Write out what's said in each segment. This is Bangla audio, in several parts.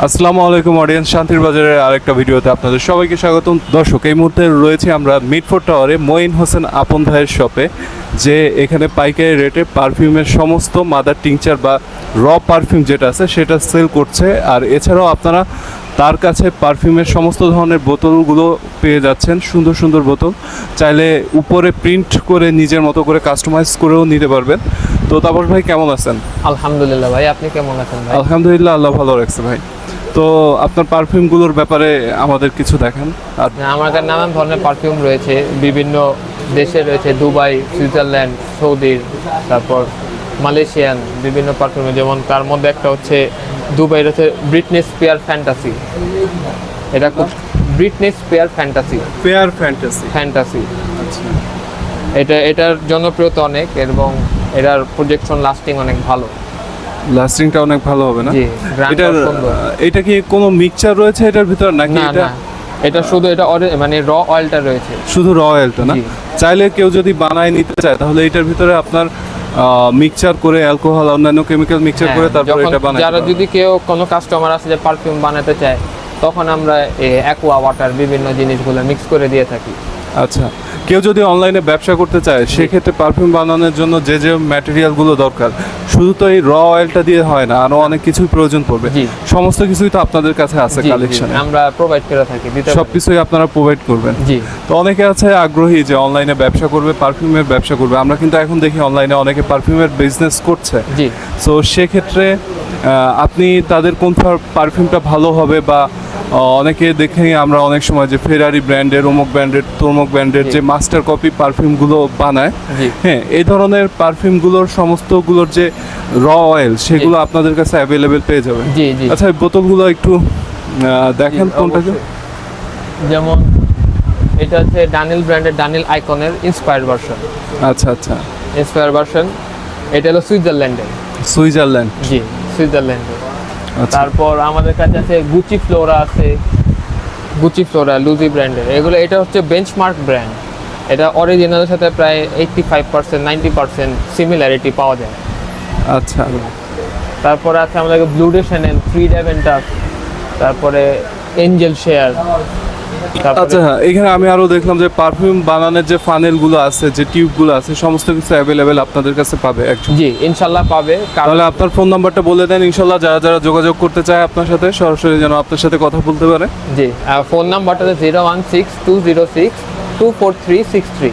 আসসালামু আলাইকুম অডিয়েন্স, শান্তির বাজারের আরেকটা ভিডিওতে আপনাদের সবাইকে স্বাগতম। দর্শক, এই মুহূর্তে রয়েছে আমরা মিটফোর্ড টাওয়ারে মঈন হোসেন আপন ভাইয়ের শপে, যে এখানে পাইকারি রেটে পারফিউমের সমস্ত মাদার টিংচার বা র পারফিউম যেটা আছে সেটা সেল করছে। আর এছাড়াও আপনারা তার কাছে পারফিউমের সমস্ত ধরনের বোতলগুলো পেয়ে যাচ্ছেন, সুন্দর সুন্দর বোতল। চাইলে উপরে প্রিন্ট করে নিজের মতো করে কাস্টমাইজ করেও নিতে পারবেন। তো তাপস ভাই, কেমন আছেন? আলহামদুলিল্লাহ ভাই, আপনি কেমন আছেন ভাই? আলহামদুলিল্লাহ, আল্লাহ ভালো রাখছে ভাই। তো আপনার পারফিউমগুলোর ব্যাপারে আমাদের কিছু দেখান। আর আমার কাছে নানান ধরনের পারফিউম রয়েছে, বিভিন্ন দেশে রয়েছে, দুবাই, সুইজারল্যান্ড, সৌদির, তারপর মালয়েশিয়ান বিভিন্ন পারফিউম। যেমন তার মধ্যে একটা হচ্ছে দুবাইয়ের হচ্ছে ব্রিটনি স্পিয়ার ফ্যান্টাসি। এটা খুব Britney spear fantasy fair fantasy. Fantasy আচ্ছা, এটার জনপ্রিয়তা অনেক এবং এটার প্রজেকশন লাস্টিং অনেক ভালো। লাস্টিংটা অনেক ভালো হবে না? জি, গ্রান্ড সুন্দর। এটা কি কোনো মিক্সচার রয়েছে এটার ভিতর নাকি? না না, এটা শুধু এটা মানে র অয়েলটা রয়েছে, শুধু র অয়েলটা না? জি। চাইলে কেউ যদি বানায় নিতে চায় তাহলে এটার ভিতরে আপনার মিক্সচার করে অ্যালকোহল অন্যান্য কেমিক্যাল মিক্সচার করে তারপর এটা বানায়। যারা যদি কেউ কোনো কাস্টমার আছে যে পারফিউম বানাতে চায়, তখন আমরা অ্যাকোয়া ওয়াটার বিভিন্ন জিনিসগুলো মিক্স করে দিয়ে থাকি। আচ্ছা, কেউ যদি অনলাইনে ব্যবসা করতে চায় সেক্ষেত্রে পারফিউম বানানোর জন্য যে যে ম্যাটেরিয়ালগুলো দরকার, শুধু তো এই র অয়েলটা দিয়ে হয় না, আরও অনেক কিছুই প্রয়োজন পড়বে। জি। সমস্ত কিছুই তো আপনাদের কাছে আছে কালেকশনে? আমরা প্রোভাইড করে থাকি, সব কিছুই আপনারা প্রোভাইড করবেন? জি। তো অনেকে আছে আগ্রহী যে অনলাইনে ব্যবসা করবে, পারফিউমের ব্যবসা করবে। আমরা কিন্তু এখন দেখি অনলাইনে অনেকে পারফিউমের বিজনেস করছে। জি। সো সেক্ষেত্রে আপনি তাদের কোন পারফিউমটা ভালো হবে, বা অনেকে দেখে আমরা অনেক সময় যে ফেরারি ব্র্যান্ডের, অমুক ব্র্যান্ডের, তমুক ব্র্যান্ডের যে মাস্টার কপি পারফিউমগুলো বানায়, হ্যাঁ, এই ধরনের পারফিউমগুলোর সমস্তগুলোর যে র অয়েল সেগুলো আপনাদের কাছে অ্যাভেলেবেল পেয়ে যাবে? জি জি। আচ্ছা, এই বোতলগুলো একটু দেখেন কোনটাকে। যেমন এটা হচ্ছে ডানিল ব্র্যান্ডের, ডানিল আইকনের ইন্সপায়ার্ড ভার্সন। আচ্ছা আচ্ছা, ইন্সপায়ার ভার্সন। এটা হলো সুইজারল্যান্ডের। সুইজারল্যান্ড। জি, সুইজারল্যান্ডের। আচ্ছা, তারপর আমাদের কাছে আছে গুচি ফ্লোরা আছে, গুচি ফ্লোরা লুজি ব্র্যান্ডের। এটা হচ্ছে বেঞ্চমার্ক ব্র্যান্ড। এটা অরিজিনালের সাথে প্রায় 85% 90% সিমিলারিটি পাওয়া যায়। আচ্ছা। তারপরে আছে আমাদের ব্লু ডে শ্যানেল, ফ্রি ড্যাভেন্টাস, তারপরে এঞ্জেল শেয়ার। আচ্ছা, এখানে আমি আরো দেখলাম যে পারফিউম বানানোর যে ফানেলগুলো আছে, যে টিউবগুলো আছে, সমস্ত কিছু অ্যাভেলেবেল আপনাদের কাছে পাবে একদম? জি, ইনশাল্লাহ পাবে। তাহলে আপনার ফোন নাম্বারটা বলে দেন, ইনশাল্লাহ যারা যারা যোগাযোগ করতে চায় আপনার সাথে সরাসরি যেন আপনার সাথে কথা বলতে পারে। জি, ফোন নাম্বারটা 016-206-24363।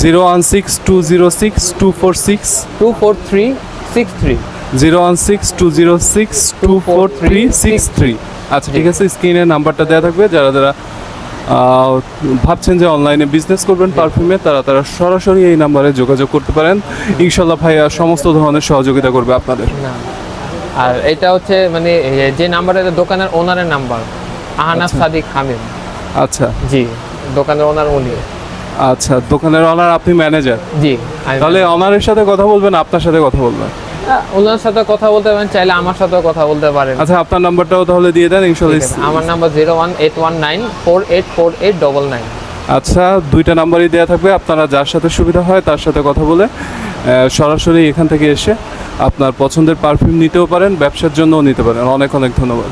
016-206-24363। 016-206-24363। আচ্ছা, ঠিক আছে। স্ক্রিনে নাম্বারটা দেওয়া থাকবে। যারা যারা ভাবছেন যে অনলাইনে বিজনেস করবেন পারফিউমে, তারা সরাসরি এই নাম্বারে যোগাযোগ করতে পারেন। ইনশাল্লাহ ভাইয়া সমস্ত ধরনের সহযোগিতা করবে আপনাদের। না, আর এটা হচ্ছে মানে যে নাম্বারের দোকানের ওনারের নাম্বার, আহনাফ সাদিক হামিদ। আচ্ছা জি, দোকানের ওনার উনি। আচ্ছা, দোকানের অনার, আপনি ম্যানেজার? জি। তাহলে অনারের সাথে কথা বলবেন, আপনার সাথে কথা বলবেন? ওনার সাথে কথা বলতে পারেন, চাইলে আমার সাথেও কথা বলতে পারেন। আচ্ছা, আপনার নাম্বারটাও তাহলে দিয়ে দেন ইনশাল্লাহ। আমার নাম্বার 01819484899। আচ্ছা, দুইটা নাম্বারই দেওয়া থাকবে। আপনারা যার সাথে সুবিধা হয় তার সাথে কথা বলে সরাসরি এখান থেকে এসে আপনার পছন্দের পারফিউম নিতেও পারেন, ব্যবসার জন্যও নিতে পারেন। অনেক অনেক ধন্যবাদ।